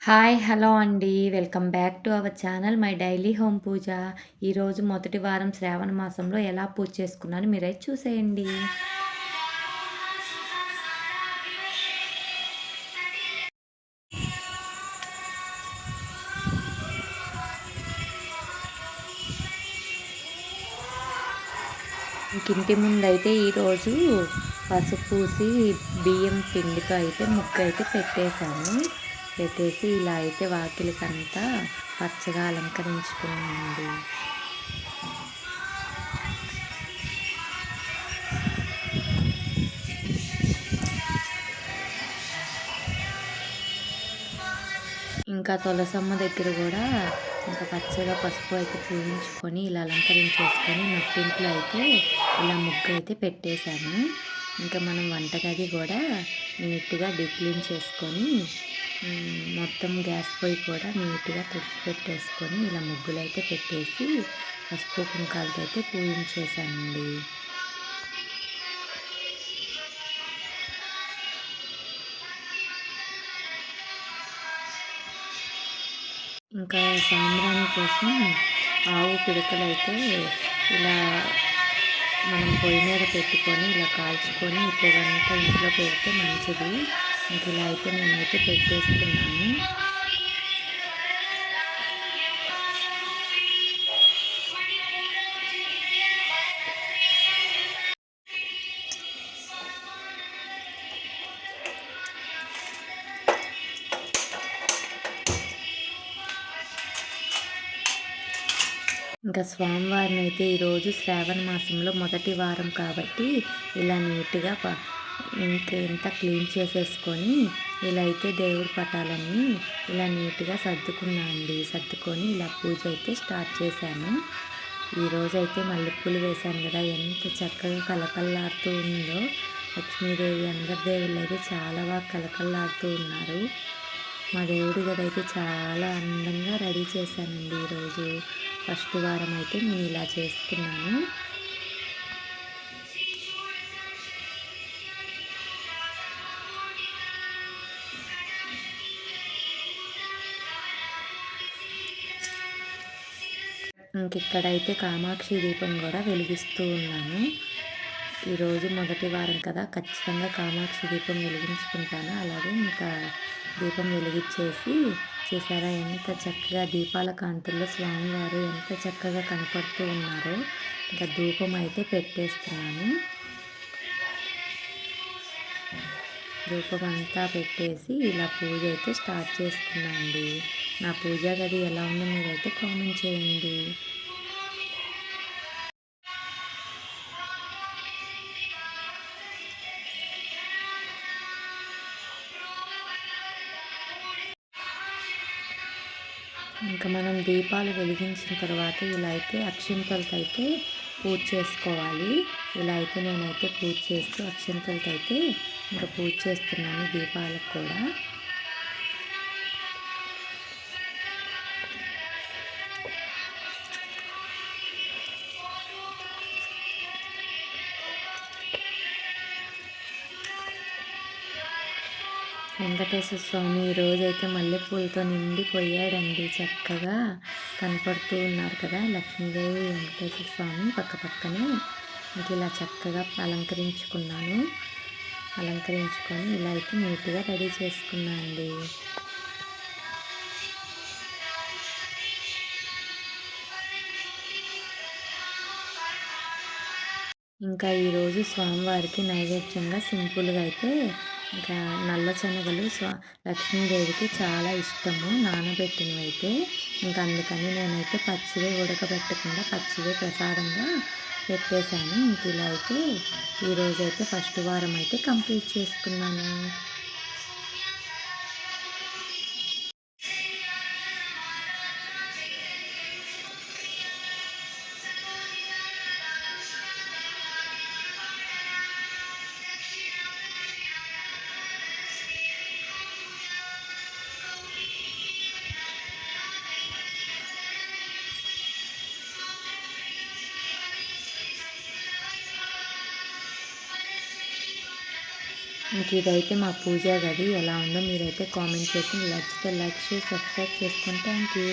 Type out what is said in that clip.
Hi! Hello అండి. Welcome back to our channel my daily home Pooja. ఈరోజు మొదటి వారం శ్రావణ మాసంలో ఎలా పూజ చేసుకున్నానో మీరైతే చూసేయండి. ఇంకింటి ముందైతే ఈరోజు పసుపు పూసి బియ్యం పిండితో అయితే ముగ్గయితే పెట్టేశాను. పెట్టేసి ఇలా అయితే వాకిలికంతా పచ్చగా అలంకరించుకున్నానండి. ఇంకా తులసమ్మ దగ్గర గూడా ఇంకా పచ్చగా పసుపు అయితే పూయించుకొని, ఇలా అలంకరించేసుకొని నట్టింట్లో అయితే ఇలా ముగ్గయితే పెట్టేశాను. ఇంకా మనం వంటగది గూడా నీట్‌గా డీక్లీన్ చేసుకొని మొత్తం గ్యాస్ పొయ్యి కూడా నీట్‌గా తుడిచిపెట్టేసుకొని ఇలా ముగ్గులైతే పెట్టేసి పసుపు కుంకాలతో అయితే పూజించేశానండి. ఇంకా సాంబ్రాణి కోసం ఆవు పిడకలైతే ఇలా మనం పొయ్యి మీద పెట్టుకొని ఇలా కాల్చుకొని ఈ పొగంతా ఇంట్లో పెడితే మంచిది. ఇంక ఇలా అయితే నేనైతే పెట్టేస్తున్నాను. ఇంకా స్వామివారినైతే ఈరోజు శ్రావణ మాసంలో మొదటి వారం కాబట్టి ఇలా నీట్‌గా ఇంకంతా క్లీన్ చేసేసుకొని ఇలా అయితే దేవుడి పటాలన్నీ ఇలా నీట్‌గా సర్దుకున్నా అండి. సర్దుకొని ఇలా పూజ అయితే స్టార్ట్ చేశాను. ఈరోజైతే మల్లెపూలు వేశాను కదా! ఎంత చక్కగా కళకళలాడుతూ ఉందో. లక్ష్మీదేవి అందరి దేవుళ్ళైతే చాలా బాగా కళకళలాడుతూ ఉన్నారు. మా దేవుడి గదైతే చాలా అందంగా రెడీ చేశానండి ఈరోజు. ఫస్ట్ వారం అయితే నేను ఇలా చేసుకున్నాను. ఇంకిక్కడైతే కామాక్షి దీపం కూడా వెలిగిస్తూ ఉన్నాను. ఈరోజు మొదటి వారం కదా! ఖచ్చితంగా కామాక్షి దీపం వెలిగించుకుంటాను. అలాగే ఇంకా దీపం వెలిగించేసి చూసారా ఎంత చక్కగా దీపాల కాంతుల్లో స్వామివారు ఎంత చక్కగా కనపడుతూ ఉన్నారో. ఇంకా ధూపం అయితే పెట్టేస్తున్నాను. ధూపం అంతా పెట్టేసి ఇలా పూజ అయితే స్టార్ట్ చేసుకున్నాను అండి. నా పూజా గది ఎలా ఉందో మీరైతే కామెంట్ చేయండి. ఇంకా మనం దీపాలు వెలిగించిన తర్వాత ఇలా అయితే అక్షింతలతో అయితే పూజ చేసుకోవాలి. ఇలా అయితే నేనైతే పూజ చేస్తూ అక్షింతలతో అయితే ఇంకా పూజ చేస్తున్నాను దీపాలకు కూడా. వెంకటేశ్వర స్వామి ఈరోజైతే మల్లెపూలతో నిండిపోయాడండి. చక్కగా కనపడుతూ ఉన్నారు కదా! లక్ష్మీదేవి వెంకటేశ్వర స్వామి పక్కపక్కనే ఇంక ఇలా చక్కగా అలంకరించుకున్నాను. అలంకరించుకొని ఇలా అయితే నీట్‌గా రెడీ చేసుకున్నా అండి. ఇంకా ఈరోజు స్వామివారికి నైవేద్యంగా సింపుల్‌గా అయితే ఇంకా నల్ల శనగలు లక్ష్మీదేవికి చాలా ఇష్టము నానబెట్టినవైతే. ఇంకా అందుకని నేనైతే పచ్చివే ఉడకబెట్టకుండా పచ్చివే ప్రసాదంగా పెట్టేశాను. ఇంక ఇలా అయితే ఈరోజైతే ఫస్ట్ వారం అయితే కంప్లీట్ చేసుకున్నాను. ఇంక ఇదైతే మా పూజ గది ఎలా ఉందో మీరైతే కామెంట్ చేసి నచ్చితే లైక్ షేర్ సబ్స్క్రైబ్ చేసుకోండి. Thank you.